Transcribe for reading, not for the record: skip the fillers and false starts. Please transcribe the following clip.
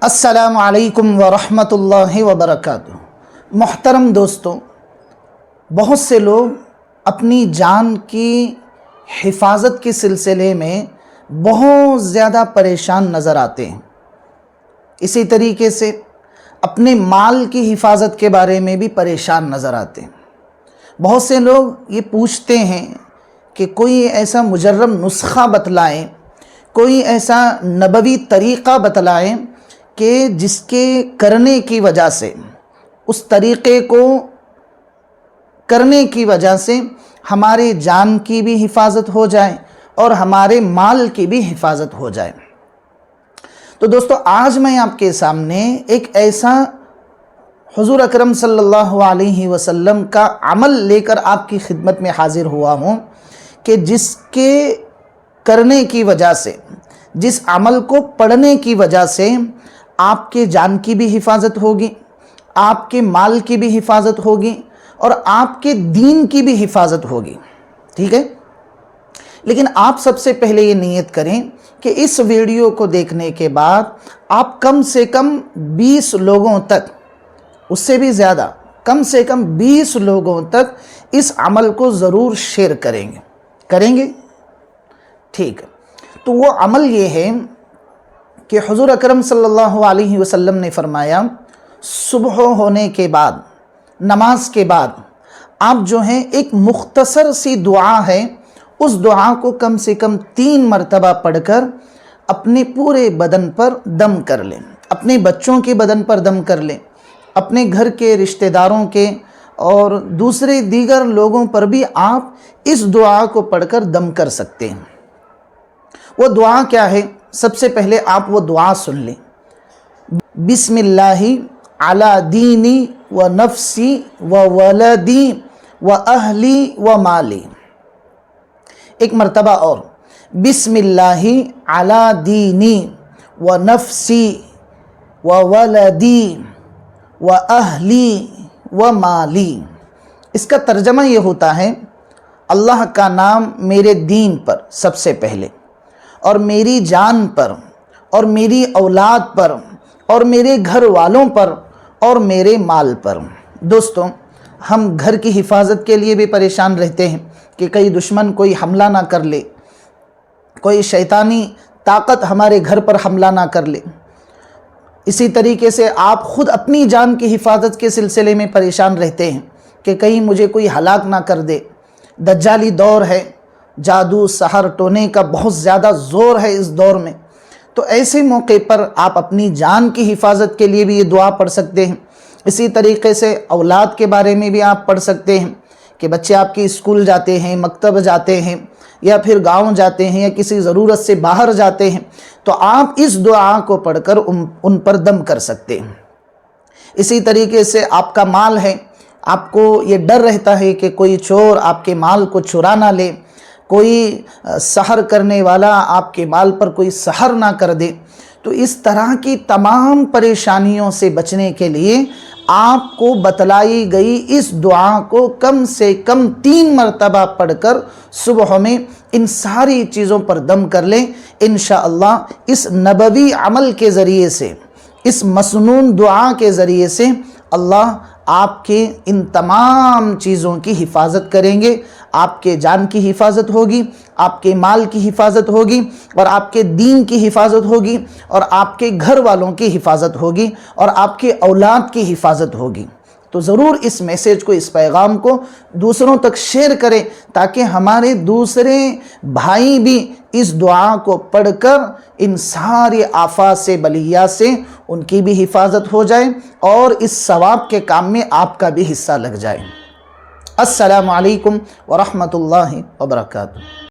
السلام علیکم ورحمۃ اللہ وبرکاتہ۔ محترم دوستوں، بہت سے لوگ اپنی جان کی حفاظت کے سلسلے میں بہت زیادہ پریشان نظر آتے ہیں۔ اسی طریقے سے اپنے مال کی حفاظت کے بارے میں بھی پریشان نظر آتے ہیں۔ بہت سے لوگ یہ پوچھتے ہیں کہ کوئی ایسا مجرب نسخہ بتلائیں، کوئی ایسا نبوی طریقہ بتلائیں کہ جس کے کرنے کی وجہ سے، اس طریقے کو کرنے کی وجہ سے ہمارے جان کی بھی حفاظت ہو جائے اور ہمارے مال کی بھی حفاظت ہو جائے۔ تو دوستو، آج میں آپ کے سامنے ایک ایسا حضور اکرم صلی اللہ علیہ وسلم کا عمل لے کر آپ کی خدمت میں حاضر ہوا ہوں کہ جس کے کرنے کی وجہ سے، جس عمل کو پڑھنے کی وجہ سے آپ کے جان کی بھی حفاظت ہوگی، آپ کے مال کی بھی حفاظت ہوگی اور آپ کے دین کی بھی حفاظت ہوگی۔ ٹھیک ہے؟ لیکن آپ سب سے پہلے یہ نیت کریں کہ اس ویڈیو کو دیکھنے کے بعد آپ کم سے کم 20 لوگوں تک، اس سے بھی زیادہ، کم سے کم 20 لوگوں تک اس عمل کو ضرور شیئر کریں گے؟ ٹھیک ہے۔ تو وہ عمل یہ ہے کہ حضور اکرم صلی اللہ علیہ وسلم نے فرمایا، صبح ہونے کے بعد، نماز کے بعد آپ جو ہیں ایک مختصر سی دعا ہے، اس دعا کو کم سے کم 3 مرتبہ پڑھ کر اپنے پورے بدن پر دم کر لیں، اپنے بچوں کے بدن پر دم کر لیں، اپنے گھر کے رشتہ داروں کے اور دوسرے دیگر لوگوں پر بھی آپ اس دعا کو پڑھ کر دم کر سکتے ہیں۔ وہ دعا کیا ہے؟ سب سے پہلے آپ وہ دعا سن لیں۔ بسم اللہ علی دینی و نفسی و ولدی و اہلی و مالی۔ ایک مرتبہ اور، بسم اللہ علی دینی و نفسی و ولدی و اہلی و مالی۔ اس کا ترجمہ یہ ہوتا ہے، اللہ کا نام میرے دین پر سب سے پہلے، اور میری جان پر، اور میری اولاد پر، اور میرے گھر والوں پر، اور میرے مال پر۔ دوستوں، ہم گھر کی حفاظت کے لیے بھی پریشان رہتے ہیں کہ کئی دشمن کوئی حملہ نہ کر لے، کوئی شیطانی طاقت ہمارے گھر پر حملہ نہ کر لے۔ اسی طریقے سے آپ خود اپنی جان کی حفاظت کے سلسلے میں پریشان رہتے ہیں کہ کہیں مجھے کوئی ہلاک نہ کر دے۔ دجالی دور ہے، جادو سحر ٹونے کا بہت زیادہ زور ہے اس دور میں، تو ایسے موقع پر آپ اپنی جان کی حفاظت کے لیے بھی یہ دعا پڑھ سکتے ہیں۔ اسی طریقے سے اولاد کے بارے میں بھی آپ پڑھ سکتے ہیں کہ بچے آپ کے اسکول جاتے ہیں، مکتب جاتے ہیں، یا پھر گاؤں جاتے ہیں، یا کسی ضرورت سے باہر جاتے ہیں، تو آپ اس دعا کو پڑھ کر ان پر دم کر سکتے ہیں۔ اسی طریقے سے آپ کا مال ہے، آپ کو یہ ڈر رہتا ہے کہ کوئی چور آپ کے مال کو چرا نہ لے، کوئی سحر کرنے والا آپ کے مال پر کوئی سحر نہ کر دے، تو اس طرح کی تمام پریشانیوں سے بچنے کے لیے آپ کو بتلائی گئی اس دعا کو کم سے کم 3 مرتبہ پڑھ کر صبح میں ان ساری چیزوں پر دم کر لیں۔ انشاءاللہ اس نبوی عمل کے ذریعے سے، اس مسنون دعا کے ذریعے سے اللہ آپ کے ان تمام چیزوں کی حفاظت کریں گے۔ آپ کے جان کی حفاظت ہوگی، آپ کے مال کی حفاظت ہوگی، اور آپ کے دین کی حفاظت ہوگی، اور آپ کے گھر والوں کی حفاظت ہوگی، اور آپ کے اولاد کی حفاظت ہوگی۔ تو ضرور اس میسیج کو، اس پیغام کو دوسروں تک شیئر کریں تاکہ ہمارے دوسرے بھائی بھی اس دعا کو پڑھ کر ان سارے آفات سے، بلیات سے ان کی بھی حفاظت ہو جائے اور اس ثواب کے کام میں آپ کا بھی حصہ لگ جائے۔ السلام علیکم ورحمۃ اللہ وبرکاتہ۔